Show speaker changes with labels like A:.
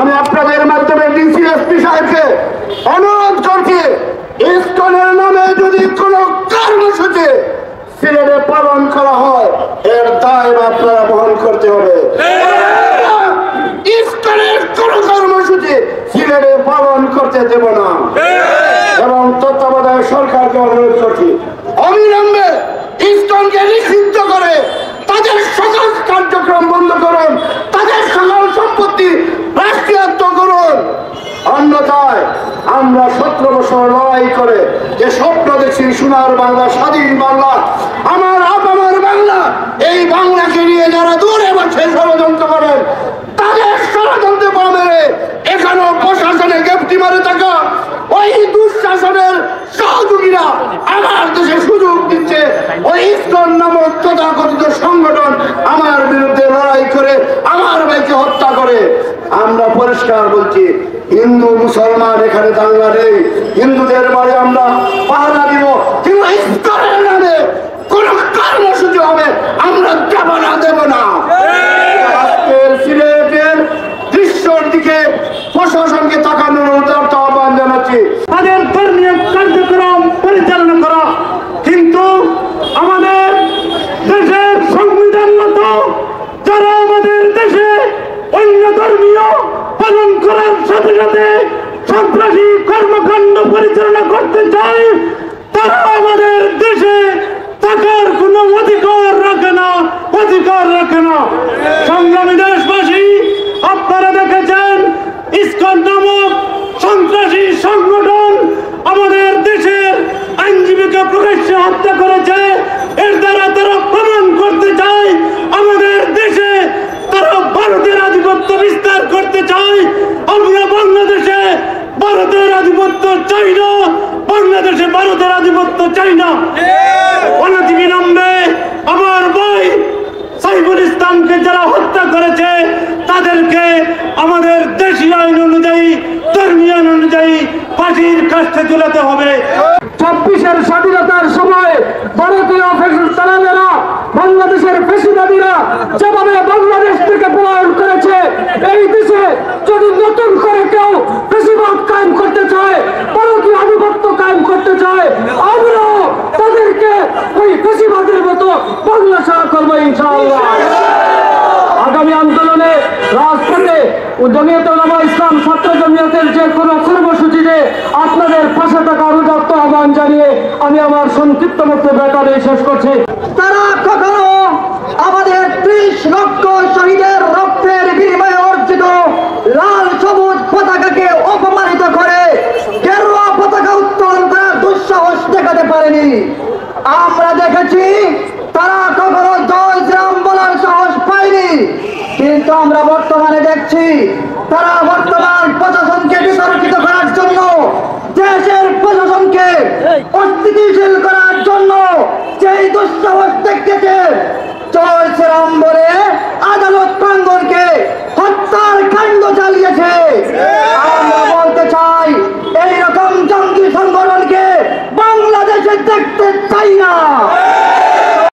A: আমি আপনাদের মাধ্যমে ডিসি এসপি সাহেবকে অনুরোধ করছি, ইসকনের নামে যদি কোনো কর্মসূচি সিলেটে পালন করা হয় এর দায় আপনারা বহন করতে হবে। ইসকনের কোন কর্মসূচি সিলেটে পালন করতে দেব না এবং তত্ত্বাবধায়ক সরকারকে অনুরোধ করছি অবিলম্বে ইসকনকে নিষিদ্ধ করে তাদের সকল কার্যক্রম বন্ধ করুন, তাদের সকল সম্পত্তি রাষ্ট্রীয়ত্ব করুন। অন্যথায় আমরা 17 বছর লড়াই করে যে স্বপ্ন দেখছি সোনার বাংলা, স্বাধীন বাংলা, আমার আপামার বাংলা, এই বাংলাকে নিয়ে যারা দূরে বসে ষড়যন্ত্র করেন তাদের ষড়যন্ত্রে পা মেরে এখানেও প্রশাসনে গ্রেপ্তি মারে থাকা ওই দুঃশাসনের সহযোগীরা আমার দেশে সুযোগ দিচ্ছে ওই ইসকন নামক তথাকথিত সংগঠন আমার বিরুদ্ধে লড়াই করে আমার ভাইকে হত্যা করে। আমরা পরিষ্কার বলছি, হিন্দু মুসলমান এখানে দাঙ্গা নেই, হিন্দুদের বাড়ি আমরা পাহারা দিব, কিন্তু ইসকনের নামে কোন কর্মসূচি হবে আমরা দেব না। আজকের সিলেটের দৃশ্যের দিকে প্রশাসনকে তাকানোর উদারতা আহ্বান জানাচ্ছি,
B: তাদের ধর্মীয় কার্যক্রম পরিচালনা করা, কিন্তু আমাদের দেশের সংবিধান মতো যারা আমাদের দেশে অন্য ধর্মীয় পালন করার সাথে সাথে সন্ত্রাসী কর্মকাণ্ড পরিচালনা করতে চায় তারা আমাদের দেশে থাকার কোন অধিকার রাখে না। সংগ্রামী দেশবাসী, আপনারা দেখেছেন ইসকন নামক সন্ত্রাসী সংগঠন আমাদের দেশের আইনজীবীকে প্রকাশ্যে হত্যা করেছে। এর দ্বারা তারা প্রমাণ করতে চায় আমাদের দেশে তারা ভারতের আধিপত্য বিস্তার করতে চায়। আমরা বাংলাদেশে ভারতের আধিপত্য চাই না, বাংলাদেশে ভারতের আধিপত্য চাই না। অনতিবিলম্বে আমার ভাই সাইফুল ইসলামকে যারা হত্যা করেছে তাদেরকে আমাদের দেশীয় আইন অনুযায়ী, ধর্মীয় আইন অনুযায়ী ফাঁসির কাস্টে ঝুলাতে হবে।
C: 24-এর স্বাধীনতার সময় ভারতীয় ফ্যাসিস্টরা বাংলাদেশের ফ্যাসিবাদীরা যেভাবে বাংলাদেশ থেকে পলায়ন করেছে, এই দেশে যদি নতুন করে কেউ ফ্যাসিবাদ কায়েম করতে চায়, ভারতীয় আধিপত্য কায়েম করতে চায়, আমরা তাদেরকে ওই ফ্যাসিবাদের মতো বাংলা ছাড়া করবো ইনশাআল্লাহ। আগামী আন্দোলনে রাজপথে জমিয়তে উলামা ইসলাম ছাত্র জমিয়তের যে কোনো কর্মসূচিতে আপনাদের পাশে থাকার উদাত্ত আহ্বান জানিয়ে আমি আমার সংক্ষিপ্ত বক্তব্য এখানে শেষ করছি।
D: তারা কখনো আমাদের 30 লক্ষ শহীদের রক্তের বিনিময়ে অর্জিত লাল সবুজ পতাকাকে অপমানিত করে গেরুয়া পতাকা উত্তোলন করার দুঃসাহস দেখাতে পারেনি। আমরা দেখেছি তারা কখনো জয় শ্রীরাম বলার সাহস পায়নি, কিন্তু আমরা বর্তমানে দেখছি তারা বর্তমান প্রশাসনকে বিতর্কিত করার জন্য, দেশের প্রশাসনকে অস্থিতিশীল করার জন্য যেই দুঃসাহস দেখেছে জয় শ্রীরাম বলে